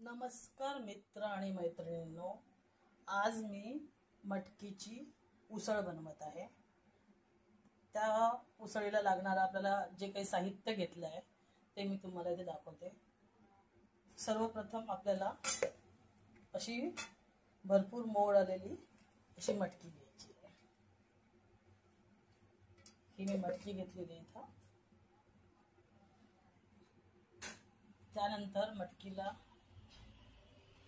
नमस्कार मित्र आणि मैत्रिणींनो, आज मी मटकीची उसळ बनवत आहे। त्या उसळीला लागणारा आपल्याला जे काही साहित्य घेतलं आहे ते मी तुम्हाला इथे दाखवते। सर्वप्रथम आपल्याला अशी भरपूर मोड आलेली अशी मटकी घ्यायची आहे। ही मी मटकी घेतलेली इथं। त्यानंतर मटकीला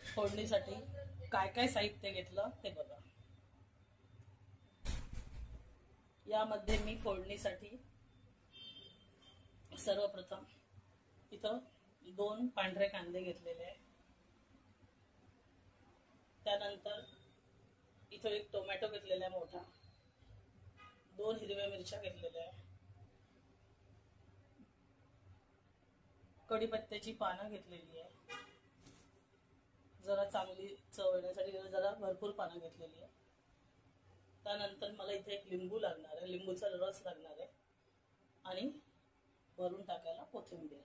फोडणीसाठी काय काय साहित्य घेतलं ते बघा। यामध्ये मी फोडणीसाठी सर्वप्रथम इथं 2 पांढरे कांदे घेतलेले आहे। त्यानंतर इथं एक टोमॅटो घेतलेला आहे मोठा, 2 हिरव्या मिरच्या घेतलेल्या आहे, कढीपत्त्याची पानं घेतलेली आहे, जरा चांगली चव येण्यासाठी जरा भरपूर पानं घेतलेली आहे। त्यानंतर मला इथे एक लिंबू लागणार आहे, लिंबूचा रस लागणार आहे आणि वरून टाकायला कोथिंबीर।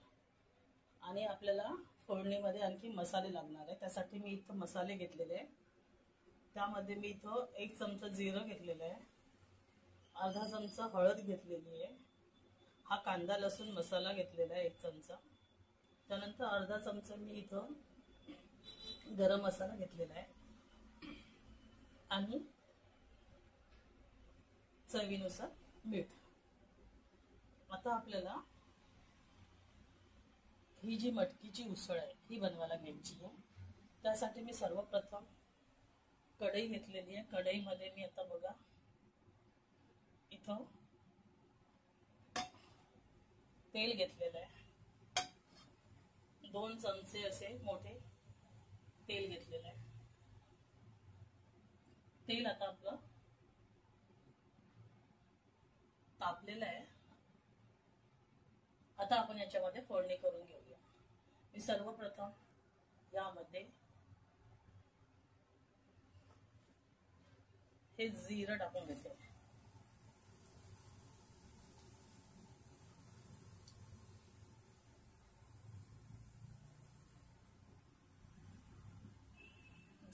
आणि आपल्याला फोडणीमध्ये आणखी मसाले लागणार आहे। त्यासाठी मी इथं मसाले घेतलेले आहे। त्यामध्ये मी इथं 1 चमचा जिरं घेतलेलं आहे, अर्धा चमचा हळद घेतलेली आहे, हा कांदा लसूण मसाला घेतलेला आहे 1 चमचा। त्यानंतर अर्धा चमचा मी इथं गरम मसाला घेतलेला आहे आणि चवीनुसार मीठ। आता आपल्याला ही जी मटकीची उसळ आहे ही बनवायला घ्यायची आहे। त्यासाठी मी सर्वप्रथम कढई घेतलेली आहे। कढईमध्ये मी आता बघा इथं तेल घेतलेलं आहे, 2 चमचे असे मोठे तेल घेतलेलं आहे। तेल आता आपलं तापलेलं आहे। आता आपण याच्यामध्ये फोडणी करून घेऊया। मी सर्वप्रथम यामध्ये हे जिरं टाकून घेते।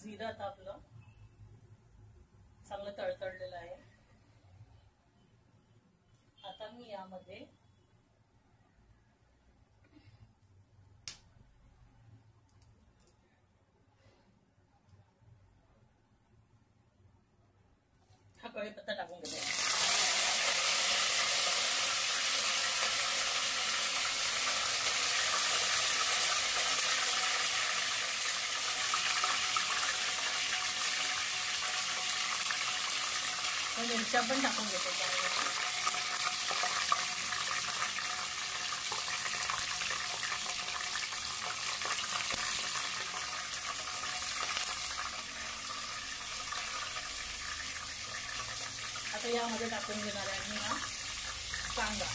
जिरं आता आपलं चांगलं तळतळलेलं आहे। आता मी यामध्ये हा कढीपत्ता टाकून घेते। मिरच्या पण टाकून घेते। आता यामध्ये टाकून घेणार आहे मी हा कांदा।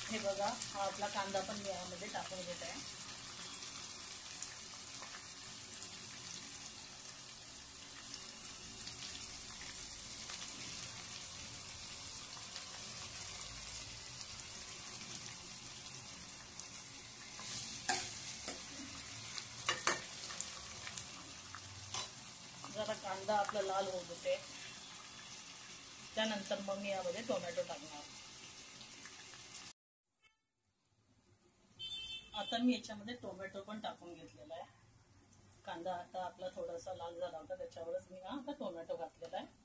हे बघा, हा आपला कांदा पण मी यामध्ये टाकून घेत आहे। जरा कांदा आपला लाल होऊ देते। त्यानंतर मग मी यामध्ये टोमॅटो टाकणार। आता मी याच्यामध्ये टोमॅटो पण टाकून घेतलेला आहे। कांदा आता आपला थोडासा लाल झाला होता, त्याच्यावरच मी आता टोमॅटो घातलेला आहे।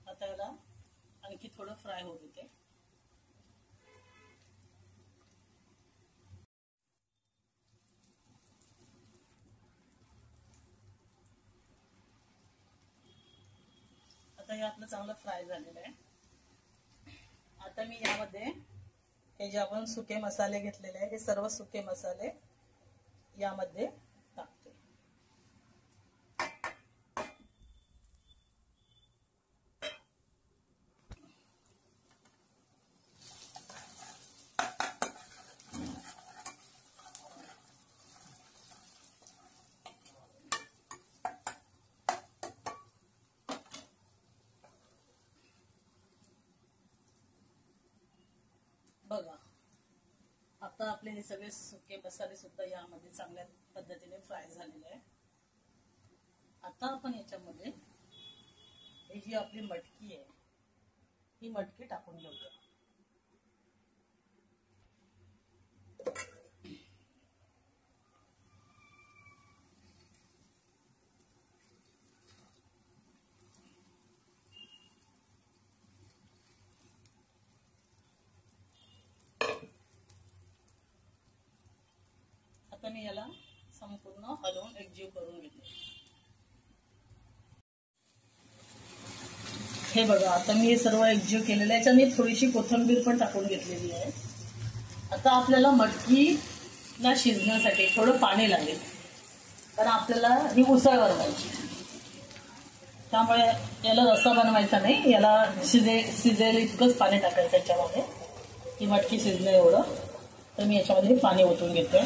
आता याला आणखी थोडं फ्राय होऊ देते। आता हे आपलं चांगलं फ्राय झालेलं आहे। आता मी यामध्ये हे जे आपण सुके मसाले घेतलेले आहे हे सर्व सुके मसाले यामध्ये टाकते. बघा आता आपले हे सगळे सुके मसाले सुद्धा यामध्ये चांगल्या पद्धतीने फ्राय झालेले आहे. आता आपण याच्यामध्ये ही जी आपली मटकी आहे ही मटकी टाकून घेऊया. आता मी याला संपूर्ण हलवून एकजीव करून घेते. हे बघा आता मी हे सर्व एकजीव केलेलं आहे. याच्याने थोडीशी कोथिंबीर पण टाकून घेतलेली आहे. आता आपल्याला मटकीला शिजण्यासाठी थोडं पाणी लागेल, कारण आपल्याला ही उसळ बनवायची. त्यामुळे याला रस्सा बनवायचा नाही, याला शिजेल इतकंच पाणी टाकायचं याच्यामध्ये, ही मटकी शिजलं एवढं. तर मी याच्यामध्ये पाणी ओतून घेते.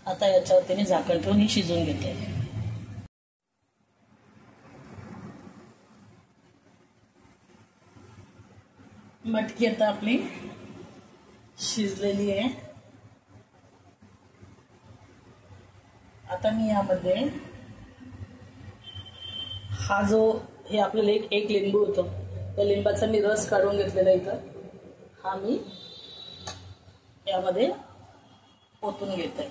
आता याच्यावरती मी झाकण ठेवून ही शिजवून घेते. मटकी आता आपली शिजलेली आहे. आता मी यामध्ये हा जो हे आपल्याला एक लिंबू होतं त्या लिंबाचा मी रस काढून घेतलेला इथं, हा मी यामध्ये ओतून घेते.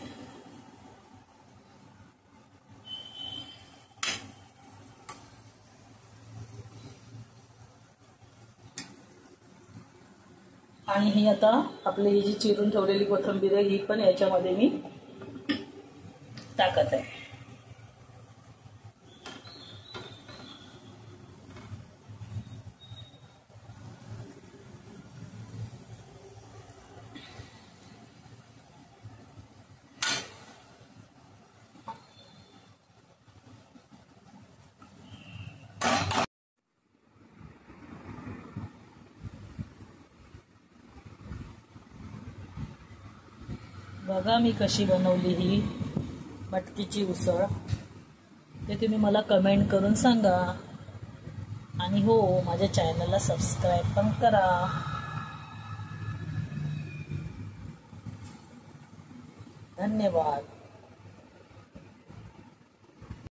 आणि ही आता आपली ही जी चिरून ठेवलेली कोथिंबीर आहे ही पण याच्यामध्ये मी टाकत आहे. बघा मी कशी बनवली ही मटकीची उसळ, ते तुम्ही मला कमेंट करून सांगा. आणि हो, माझ्या चॅनलला सबस्क्राईब पण करा. धन्यवाद.